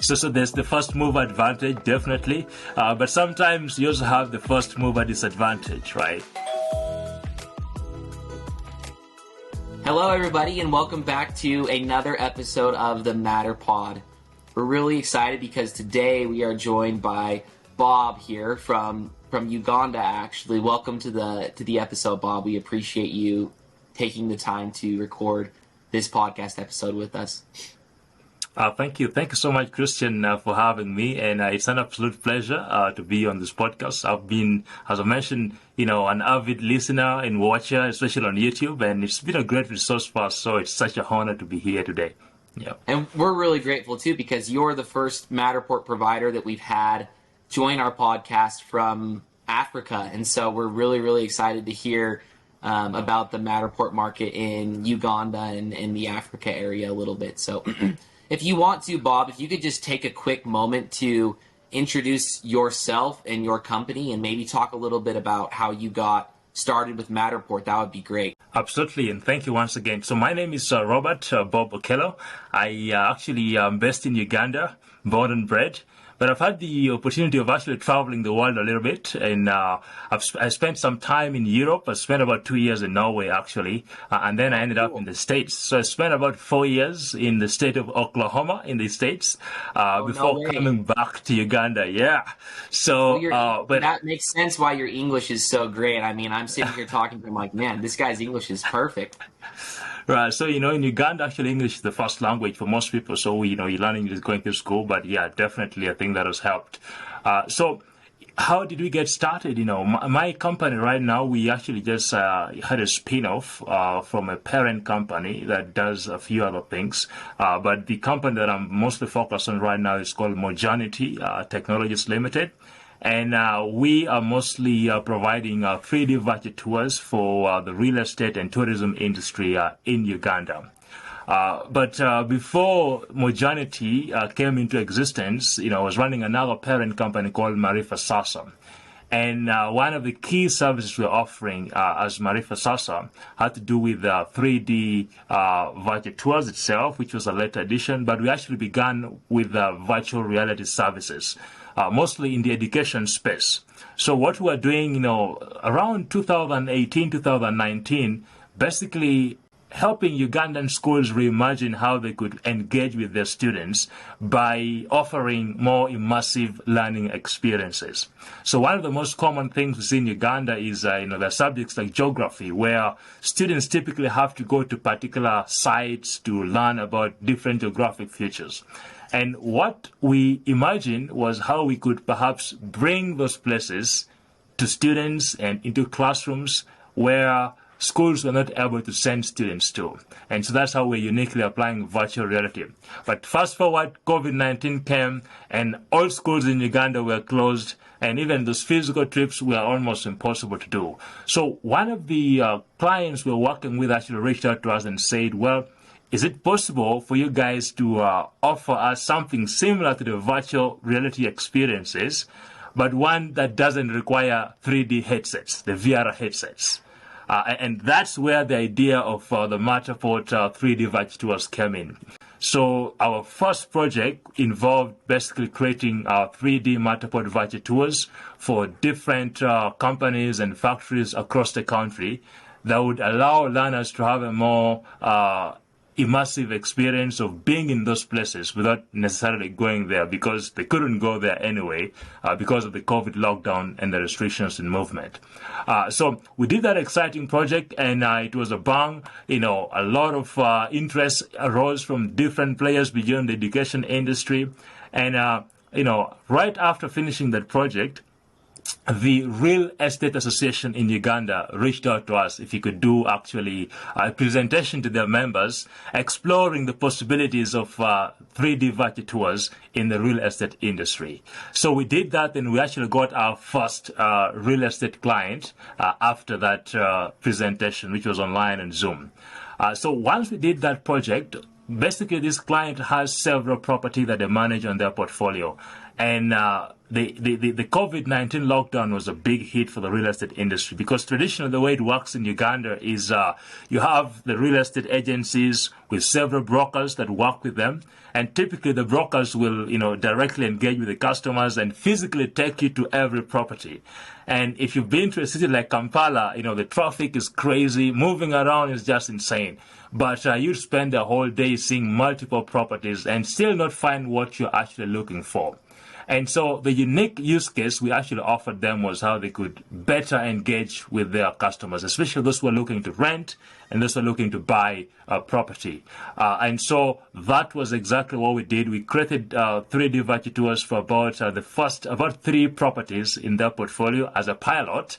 So there's the first mover advantage, definitely. But sometimes you also have the first mover disadvantage, right? Hello, everybody, and welcome back to another episode of the Matterpod. We're really excited because today we are joined by Bob here from Uganda, actually. Welcome to the episode, Bob. We appreciate you taking the time to record this podcast episode with us. Thank you. Thank you so much, Christian, for having me. And it's an absolute pleasure to be on this podcast. I've been, as I mentioned, an avid listener and watcher, especially on YouTube. And it's been a great resource for us. So it's such an honor to be here today. Yeah. And we're really grateful, too, because you're the first Matterport provider that we've had join our podcast from Africa. And so we're really, really excited to hear about the Matterport market in Uganda and in the Africa area a little bit. So if you want to, Bob, if you could just take a quick moment to introduce yourself and your company and maybe talk a little bit about how you got started with Matterport, that would be great. Absolutely, and thank you once again. So my name is Robert Bob Okello. I actually am based in Uganda, born and bred. But I've had the opportunity of actually traveling the world a little bit, and I spent some time in Europe. I spent about 2 years in Norway, actually, and then I ended up in the States. So I spent about 4 years in the state of Oklahoma in the States before coming back to Uganda. Yeah. So, but that makes sense why your English is so great. I mean, I'm sitting here talking to him like, man, this guy's English is perfect. Right. So, in Uganda, actually, English is the first language for most people. So, you learn English going to school. But, yeah, definitely, I think that has helped. So, how did we get started? My company right now, we actually just had a spin-off from a parent company that does a few other things. But the company that I'm mostly focused on right now is called Mojanity Technologies Limited. And we are mostly providing 3D virtual tours for the real estate and tourism industry in Uganda. But before Mojanity came into existence, I was running another parent company called Marifa Sasa. And one of the key services we're offering as Marifa Sasa had to do with 3D virtual tours itself, which was a later addition. But we actually began with virtual reality services. Mostly in the education space. So what we are doing, around 2018, 2019, basically helping Ugandan schools reimagine how they could engage with their students by offering more immersive learning experiences. So one of the most common things we see in Uganda is, the subjects like geography, where students typically have to go to particular sites to learn about different geographic features. And what we imagined was how we could perhaps bring those places to students and into classrooms where schools were not able to send students to. And so that's how we're uniquely applying virtual reality. But fast forward, COVID-19 came and all schools in Uganda were closed, and even those physical trips were almost impossible to do. So one of the clients we were working with actually reached out to us and said, well, is it possible for you guys to offer us something similar to the virtual reality experiences, but one that doesn't require 3D headsets, the VR headsets? And that's where the idea of the Matterport 3D virtual tours came in. So our first project involved basically creating 3D Matterport virtual tours for different companies and factories across the country that would allow learners to have a more immersive experience of being in those places without necessarily going there, because they couldn't go there anyway because of the COVID lockdown and the restrictions in movement. So we did that exciting project, and it was a bang. A lot of interest arose from different players beyond the education industry. And, right after finishing that project, the Real Estate Association in Uganda reached out to us if we could do actually a presentation to their members exploring the possibilities of 3D virtual tours in the real estate industry. So we did that, and we actually got our first real estate client after that presentation, which was online and Zoom. So once we did that project, basically this client has several properties that they manage on their portfolio. And the COVID-19 lockdown was a big hit for the real estate industry, because traditionally the way it works in Uganda is you have the real estate agencies with several brokers that work with them. And typically the brokers will, directly engage with the customers and physically take you to every property. And if you've been to a city like Kampala, the traffic is crazy. Moving around is just insane. But you spend the whole day seeing multiple properties and still not find what you're actually looking for. And so the unique use case we actually offered them was how they could better engage with their customers, especially those who are looking to rent and those who are looking to buy a property. And so that was exactly what we did. We created 3D virtual tours for about 3 properties in their portfolio as a pilot.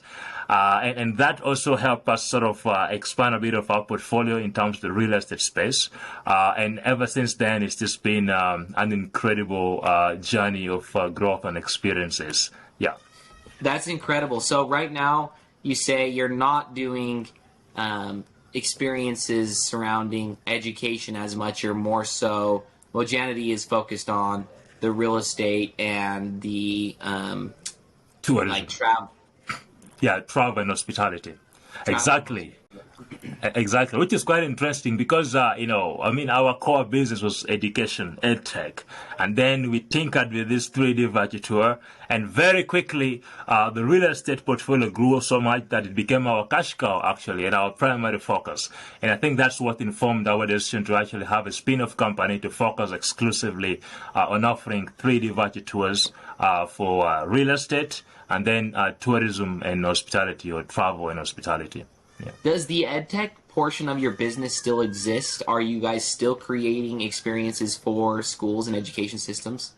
And that also helped us sort of expand a bit of our portfolio in terms of the real estate space. And ever since then, it's just been an incredible journey of growth and experiences. Yeah. That's incredible. So right now, you say you're not doing experiences surrounding education as much. You're more so, Mojanity is focused on the real estate and the tourism. Like travel. Yeah, travel and hospitality. Exactly. Exactly, which is quite interesting because, our core business was education, edtech. And then we tinkered with this 3D virtual tour. And very quickly, the real estate portfolio grew so much that it became our cash cow, actually, and our primary focus. And I think that's what informed our decision to actually have a spin-off company to focus exclusively on offering 3D virtual tours for real estate and then tourism and hospitality, or travel and hospitality. Yeah. Does the EdTech portion of your business still exist? Are you guys still creating experiences for schools and education systems?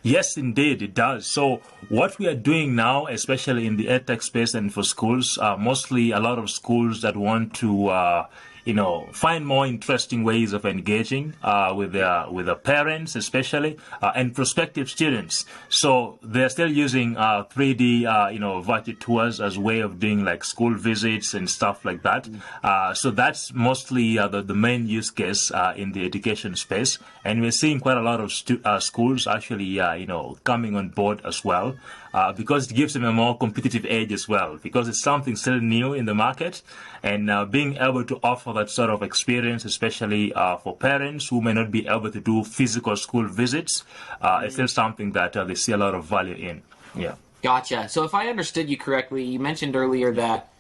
Yes, indeed, it does. So what we are doing now, especially in the EdTech space and for schools, mostly a lot of schools that want to find more interesting ways of engaging with their parents, especially, and prospective students. So they're still using 3D, virtual tours as a way of doing like school visits and stuff like that. So that's mostly the main use case in the education space. And we're seeing quite a lot of schools actually, coming on board as well. Because it gives them a more competitive edge as well, because it's something still new in the market, and being able to offer that sort of experience, especially for parents who may not be able to do physical school visits, it's still something that they see a lot of value in. Yeah. Gotcha. So if I understood you correctly, you mentioned earlier that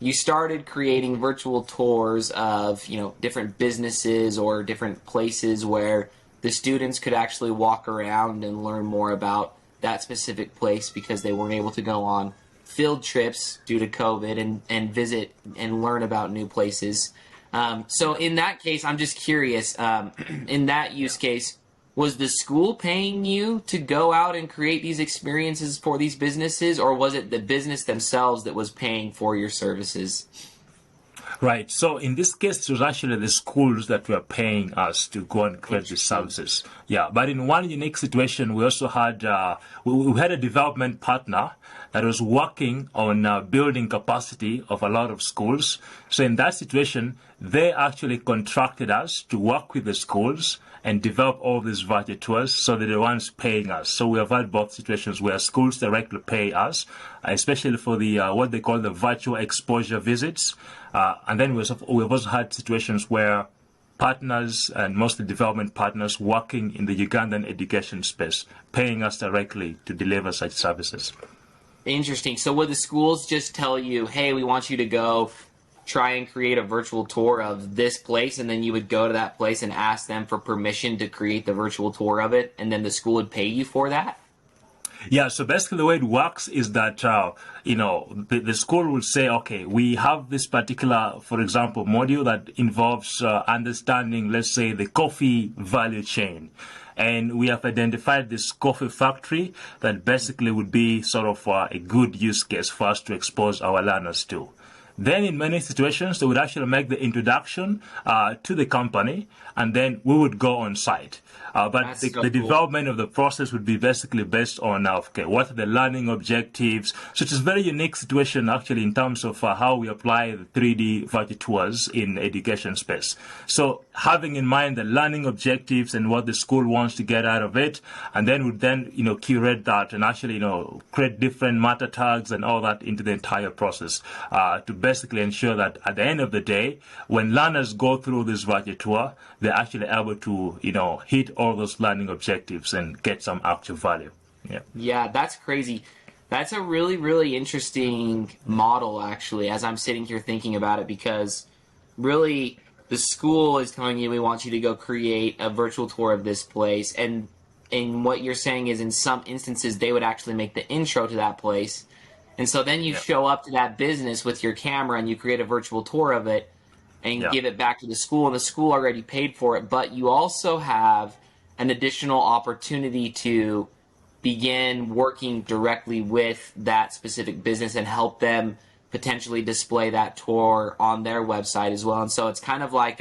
you started creating virtual tours of, different businesses or different places where the students could actually walk around and learn more about that specific place because they weren't able to go on field trips due to COVID and visit and learn about new places. So in that case, I'm just curious, in that use case, was the school paying you to go out and create these experiences for these businesses, or was it the business themselves that was paying for your services? Right. So in this case, it was actually the schools that were paying us to go and create these services. Yeah. But in one unique situation, we also had we had a development partner that was working on building capacity of a lot of schools. So in that situation, they actually contracted us to work with the schools and develop all these virtual tours, so they're the ones paying us. So we have had both situations where schools directly pay us, especially for the what they call the virtual exposure visits. And then we've also had situations where partners, and mostly development partners working in the Ugandan education space, paying us directly to deliver such services. Interesting. So would the schools just tell you, hey, we want you to go try and create a virtual tour of this place, and then you would go to that place and ask them for permission to create the virtual tour of it, and then the school would pay you for that? Yeah, so basically the way it works is that, the school will say, okay, we have this particular, for example, module that involves understanding, let's say, the coffee value chain. And we have identified this coffee factory that basically would be sort of a good use case for us to expose our learners to. Then in many situations, they would actually make the introduction to the company, and then we would go on site. But the cool. development of the process would be basically based on, okay, what are the learning objectives? So it's a very unique situation, actually, in terms of how we apply the 3D virtual tours in education space. So having in mind the learning objectives and what the school wants to get out of it, and then would then, curate that and actually, create different meta tags and all that into the entire process to basically ensure that at the end of the day, when learners go through this virtual tour, they're actually able to, hit all those learning objectives and get some actual value. Yeah, that's crazy. That's a really, really interesting model, actually, as I'm sitting here thinking about it, because really the school is telling you, we want you to go create a virtual tour of this place. And what you're saying is in some instances, they would actually make the intro to that place. And so then you show up to that business with your camera and you create a virtual tour of it and give it back to the school, and the school already paid for it. But you also have an additional opportunity to begin working directly with that specific business and help them potentially display that tour on their website as well. And so it's kind of like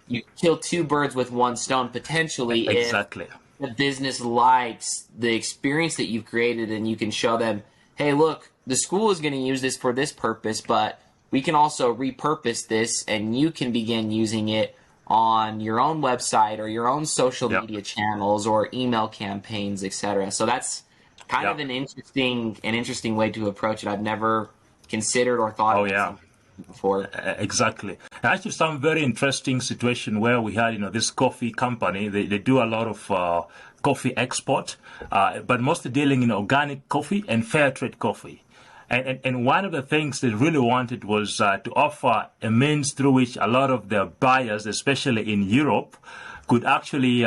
you kill two birds with one stone potentially. Exactly. If the business likes the experience that you've created, and you can show them, hey, look, the school is going to use this for this purpose, but we can also repurpose this, and you can begin using it on your own website or your own social media channels or email campaigns, etc. So that's kind of an interesting way to approach it. I've never considered or thought of before. Exactly. Actually, some very interesting situation where we had, this coffee company. They do a lot of coffee export, but mostly dealing in organic coffee and fair trade coffee. And one of the things they really wanted was to offer a means through which a lot of their buyers, especially in Europe, could actually,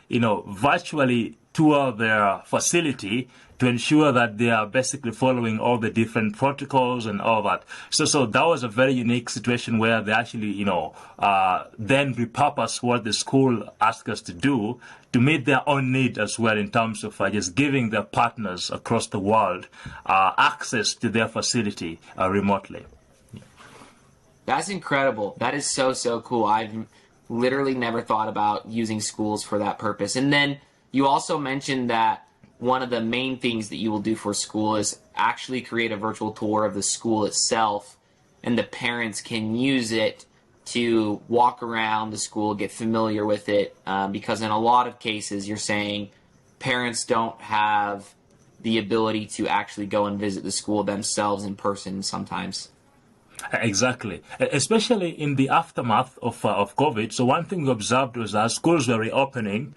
virtually tour their facility to ensure that they are basically following all the different protocols and all that. So that was a very unique situation where they actually, then repurpose what the school asked us to do to meet their own need as well, in terms of just giving their partners across the world access to their facility remotely. That's incredible. That is so, so cool. I've literally never thought about using schools for that purpose. And then you also mentioned that one of the main things that you will do for school is actually create a virtual tour of the school itself, and the parents can use it to walk around the school, get familiar with it, because in a lot of cases you're saying parents don't have the ability to actually go and visit the school themselves in person sometimes. Exactly, especially in the aftermath of COVID. So one thing we observed was as schools were reopening,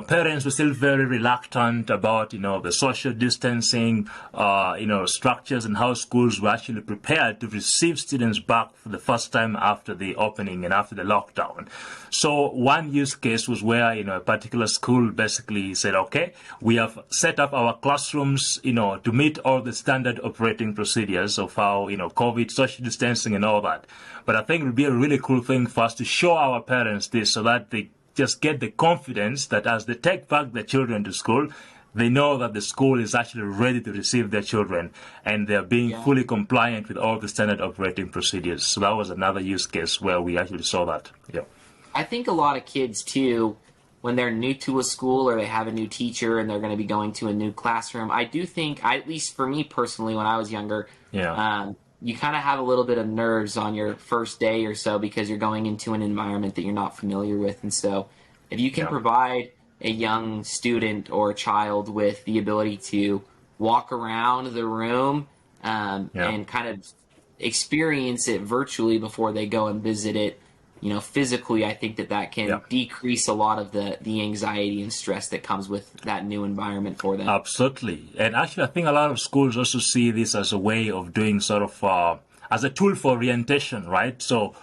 parents were still very reluctant about, the social distancing, structures and how schools were actually prepared to receive students back for the first time after the opening and after the lockdown. So one use case was where, a particular school basically said, okay, we have set up our classrooms, to meet all the standard operating procedures of how, COVID, social distancing and all that. But I think it would be a really cool thing for us to show our parents this so that they just get the confidence that as they take back their children to school, they know that the school is actually ready to receive their children and they're being fully compliant with all the standard operating procedures. So that was another use case where we actually saw that. Yeah. I think a lot of kids, too, when they're new to a school or they have a new teacher and they're going to be going to a new classroom, I do think, at least for me personally when I was younger, you kind of have a little bit of nerves on your first day or so because you're going into an environment that you're not familiar with. And so if you can provide a young student or a child with the ability to walk around the room and kind of experience it virtually before they go and visit it, physically, I think that can decrease a lot of the anxiety and stress that comes with that new environment for them. Absolutely. And actually, I think a lot of schools also see this as a way of doing sort of, as a tool for orientation, right? So,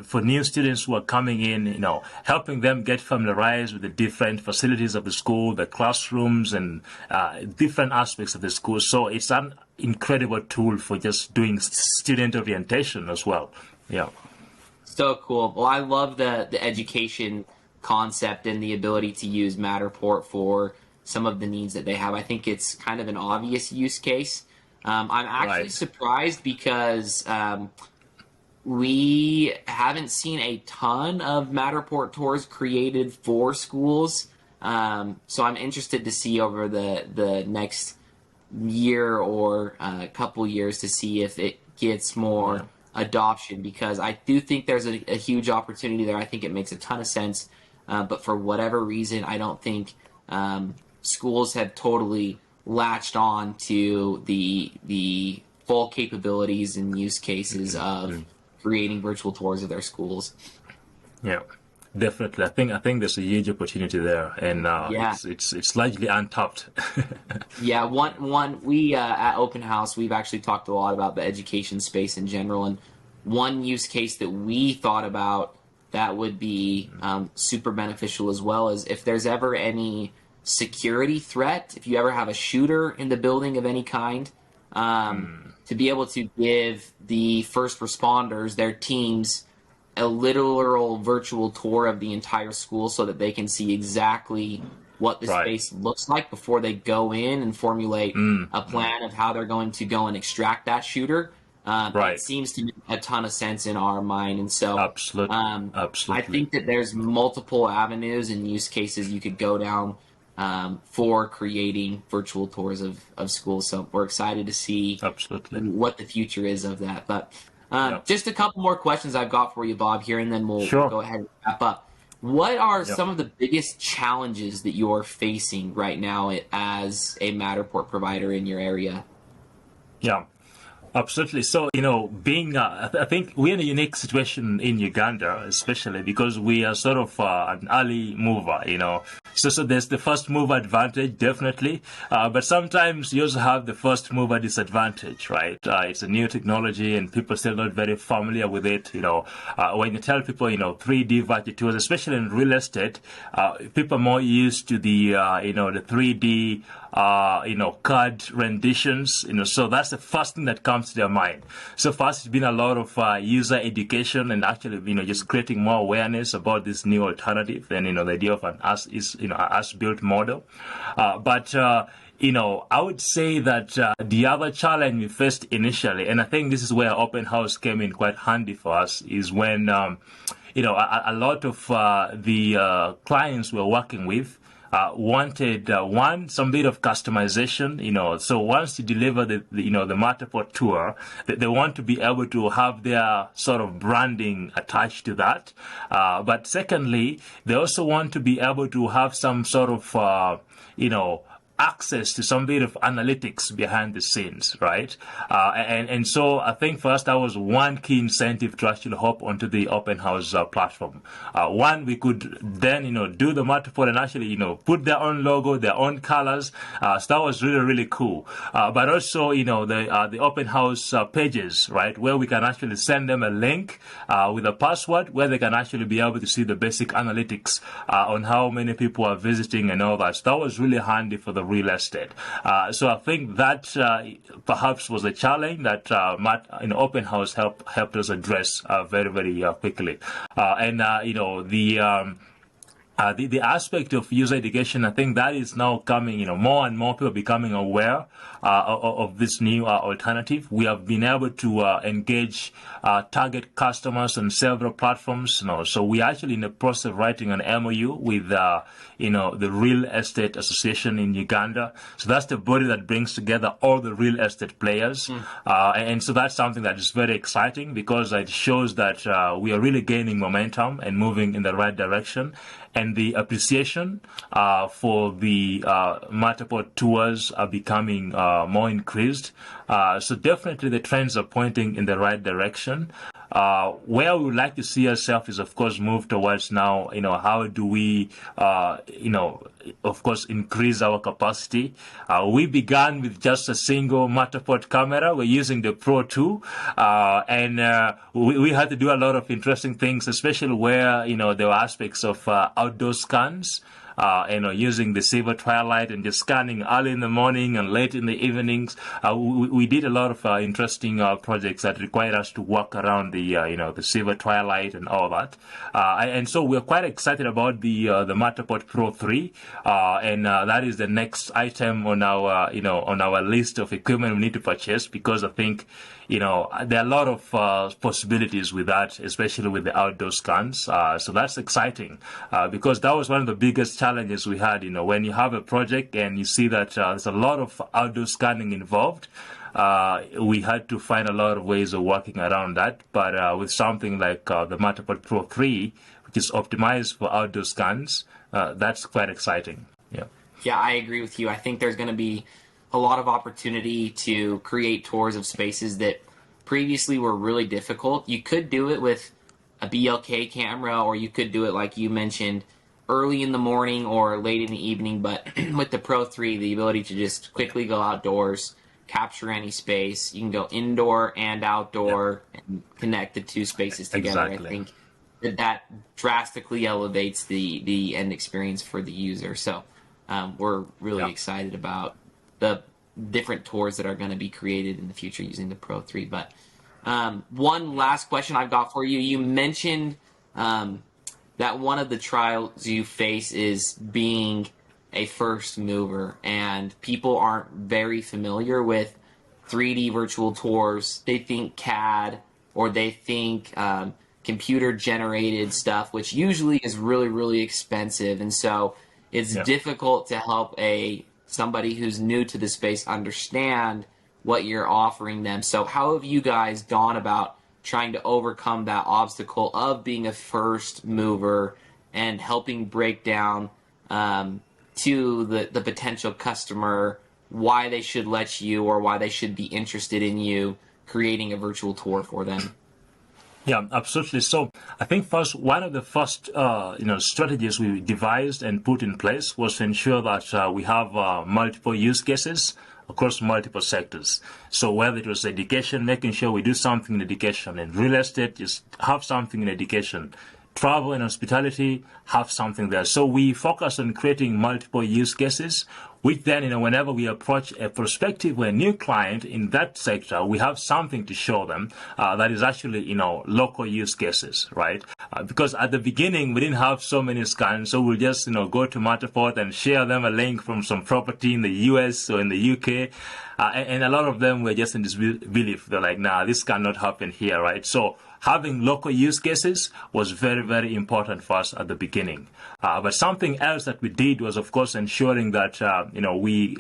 for new students who are coming in, helping them get familiarized with the different facilities of the school, the classrooms and different aspects of the school. So it's an incredible tool for just doing student orientation as well. Yeah. So cool. Well, I love the education concept and the ability to use Matterport for some of the needs that they have. I think it's kind of an obvious use case, I'm actually Right. surprised because we haven't seen a ton of Matterport tours created for schools. So I'm interested to see over the next year or a couple years to see if it gets more Yeah. adoption, because I do think there's a huge opportunity there. I think it makes a ton of sense. But for whatever reason, I don't think schools have totally latched on to the full capabilities and use cases of creating virtual tours of their schools. Yeah, definitely. I think there's a huge opportunity there, and Yeah. it's largely untapped. Yeah, one we at Open House, we've actually talked a lot about the education space in general, and one use case that we thought about that would be super beneficial as well is if there's ever any security threat, if you ever have a shooter in the building of any kind, to be able to give the first responders, their teams, a literal virtual tour of the entire school so that they can see exactly what the Right. space looks like before they go in and formulate a plan of how they're going to go and extract that shooter. It Right. seems to make a ton of sense in our mind. And so Absolutely. I Absolutely. think that there's multiple avenues and use cases you could go down for creating virtual tours of schools. So we're excited to see Absolutely. what the future is of that. But Yeah. just a couple more questions I've got for you, Bob, here, and then we'll Sure. go ahead and wrap up. What are Yeah. some of the biggest challenges that you're facing right now as a Matterport provider in your area? Yeah. Absolutely. So, being, I think we're in a unique situation in Uganda, especially because we are sort of an early mover. So there's the first mover advantage, definitely. But sometimes you also have the first mover disadvantage, right? It's a new technology and people still not very familiar with it. When you tell people, 3D virtual tours, especially in real estate, people are more used to the 3D, card renditions, so that's the first thing that comes to their mind. So for us, it's been a lot of user education and actually, just creating more awareness about this new alternative and, the idea of an as-built model. But I would say that the other challenge we faced initially, and I think this is where Open House came in quite handy for us, is when, a lot of the clients we're working with wanted some bit of customization. So once you deliver the Matterport tour, they want to be able to have their sort of branding attached to that. But secondly, they also want to be able to have some sort of access to some bit of analytics behind the scenes, right? And so I think for us that was one key incentive to actually hop onto the Open House platform. One, we could then do the Matterport and actually put their own logo, their own colors. So that was really, really cool. But also the Open House pages, right, where we can actually send them a link with a password where they can actually be able to see the basic analytics on how many people are visiting and all that. So that was really handy for the real estate. So I think that perhaps was a challenge that Open House helped us address very, very quickly. The aspect of user education, I think that is now coming, more and more people becoming aware of this new alternative. We have been able to engage target customers on several platforms. So we are actually in the process of writing an MOU with the Real Estate Association in Uganda. So that's the body that brings together all the real estate players. And so that's something that is very exciting because it shows that we are really gaining momentum and moving in the right direction. And the appreciation for the Matterport tours are becoming more increased. So definitely the trends are pointing in the right direction. Where we would like to see ourselves is, of course, move towards now, how do we, of course, increase our capacity. We began with just a single Matterport camera. We're using the Pro 2, and we had to do a lot of interesting things, especially where, there were aspects of outdoor scans. using the silver twilight and just scanning early in the morning and late in the evenings. We did a lot of interesting projects that required us to walk around the silver twilight and all that. And so we're quite excited about the Matterport Pro 3, and that is the next item on our list of equipment we need to purchase, because I think there are a lot of possibilities with that, especially with the outdoor scans. So that's exciting, because that was one of the biggest challenges we had. When you have a project and you see that there's a lot of outdoor scanning involved, we had to find a lot of ways of working around that. But with something like the Matterport Pro 3, which is optimized for outdoor scans, that's quite exciting. Yeah. Yeah, I agree with you. I think there's going to be a lot of opportunity to create tours of spaces that previously were really difficult. You could do it with a BLK camera, or you could do it, like you mentioned, early in the morning or late in the evening. But with the Pro 3, the ability to just quickly go outdoors, capture any space. You can go indoor and outdoor and connect the two spaces together. Exactly. I think that drastically elevates the end experience for the user. So we're really excited about the different tours that are going to be created in the future using the Pro 3. But one last question I've got for you. You mentioned that one of the trials you face is being a first mover, and people aren't very familiar with 3D virtual tours. They think CAD, or they think computer-generated stuff, which usually is really, really expensive. And so it's difficult to help somebody who's new to the space understand what you're offering them. So how have you guys gone about trying to overcome that obstacle of being a first mover and helping break down to the potential customer why they should let you, or why they should be interested in you creating a virtual tour for them? Yeah, absolutely. So I think one of the first strategies we devised and put in place was to ensure that we have multiple use cases across multiple sectors. So whether it was education, making sure we do something in education, and real estate, just have something in education. Travel and hospitality, have something there. So we focus on creating multiple use cases, which then, whenever we approach a prospective or a new client in that sector, we have something to show them that is actually, local use cases, right? Because at the beginning, we didn't have so many scans, so we'll just, go to Matterport and share them a link from some property in the US or in the UK. And a lot of them were just in this belief. They're like, nah, this cannot happen here, right? So having local use cases was very, very important for us at the beginning. But something else that we did was, of course, ensuring that, we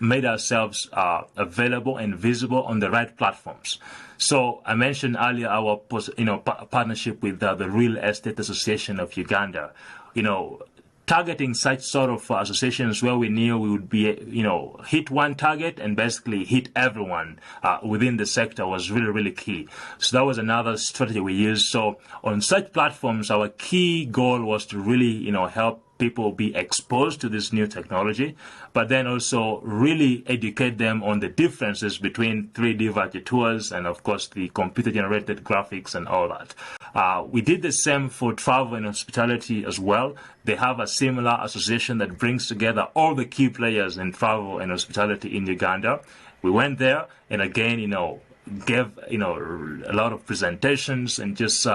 made ourselves available and visible on the right platforms. So I mentioned earlier our partnership with the Real Estate Association of Uganda. Targeting such sort of associations where we knew we would be, hit one target and basically hit everyone within the sector was really, really key. So that was another strategy we used. So on such platforms, our key goal was to really, help people be exposed to this new technology, but then also really educate them on the differences between 3D virtual tours and, of course, the computer-generated graphics and all that. We did the same for travel and hospitality as well. They have a similar association that brings together all the key players in travel and hospitality in Uganda. We went there and again, gave a lot of presentations and just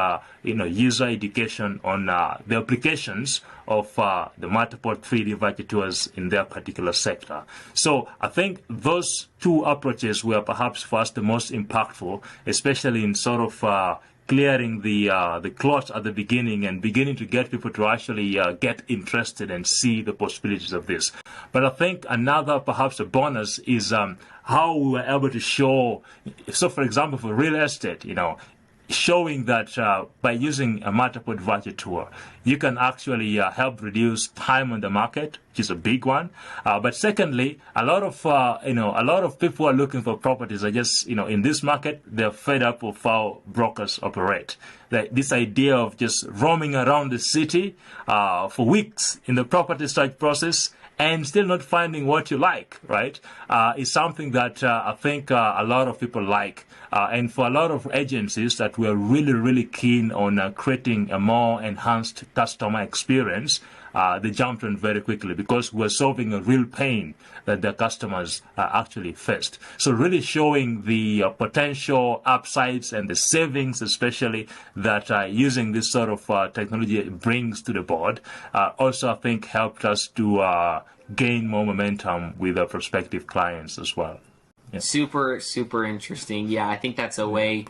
user education on the applications of the Matterport 3D virtual tours in their particular sector. So I think those two approaches were perhaps for us the most impactful, especially in sort of clearing the cloth at the beginning and beginning to get people to actually get interested and see the possibilities of this. But I think another, perhaps a bonus, is how we were able to show. So, for example, for real estate, showing that by using a Matterport virtual tour, you can actually help reduce time on the market, which is a big one. But secondly, a lot of people are looking for properties. Are just, in this market, they're fed up of how brokers operate. This idea of just roaming around the city for weeks in the property search process and still not finding what you like, right, is something that I think a lot of people like. And for a lot of agencies that were really, really keen on creating a more enhanced customer experience, they jumped on very quickly because we're solving a real pain that their customers actually faced. So really showing the potential upsides and the savings, especially that using this sort of technology brings to the board, also I think helped us to gain more momentum with our prospective clients as well. Yeah. Super, super interesting. Yeah, I think that's a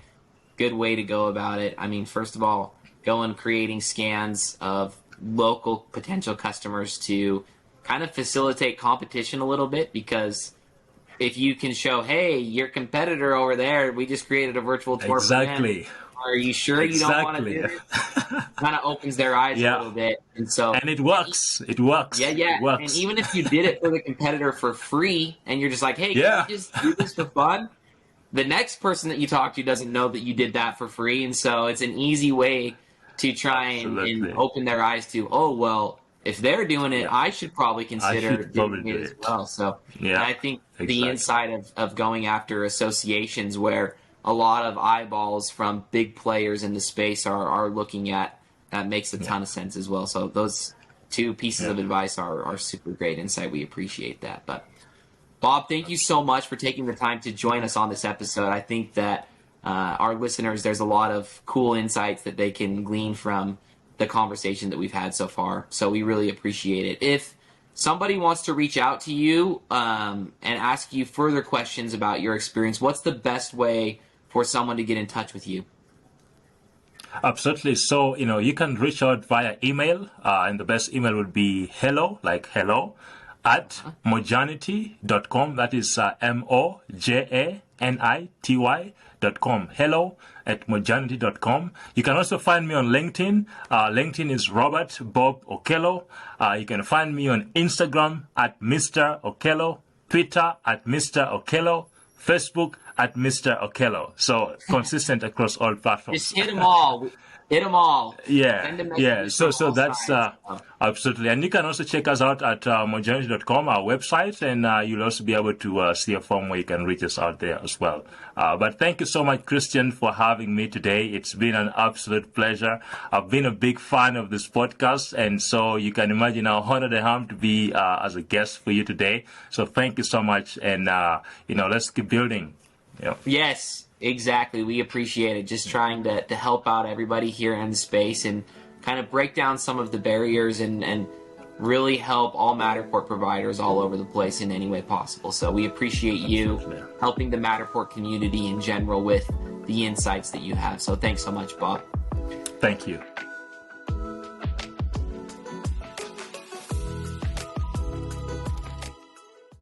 good way to go about it. I mean, first of all, creating scans of local potential customers to kind of facilitate competition a little bit, because if you can show, hey, your competitor over there, we just created a virtual tour for them. Are you sure you don't want to do this? Kind of opens their eyes a little bit. And it works. It works. Yeah, yeah. It works. And even if you did it for the competitor for free and you're just like, hey, can you just do this for fun? The next person that you talk to doesn't know that you did that for free. And so it's an easy way to try and open their eyes to, oh, well, if they're doing it, I should probably consider doing it as well. So I think the insight of going after associations where a lot of eyeballs from big players in the space are looking at, that makes a ton of sense as well. So those two pieces of advice are super great insight. We appreciate that. But Bob, thank you so much for taking the time to join us on this episode. I think that our listeners, there's a lot of cool insights that they can glean from the conversation that we've had so far. So we really appreciate it. If somebody wants to reach out to you and ask you further questions about your experience, what's the best way for someone to get in touch with you? Absolutely. So, you can reach out via email, and the best email would be hello, like hello, at mojanity.com. That is mojanity.com. Hello at mojanity.com. You can also find me on LinkedIn. LinkedIn is Robert Bob Okello. You can find me on Instagram at Mr. Okello, Twitter at Mr. Okello, Facebook at Mr. Okello. So consistent across all platforms. Just hit them all. Hit them all. Yeah. So that's absolutely. And you can also check us out at mojanity.com, our website, and you'll also be able to see a form where you can reach us out there as well. But thank you so much, Christian, for having me today. It's been an absolute pleasure. I've been a big fan of this podcast, and so you can imagine how honored I am to be as a guest for you today. So thank you so much, and let's keep building. Yeah. Yes, exactly. We appreciate it. Just trying to help out everybody here in the space and kind of break down some of the barriers and really help all Matterport providers all over the place in any way possible. So we appreciate you helping the Matterport community in general with the insights that you have. So thanks so much, Bob. Thank you.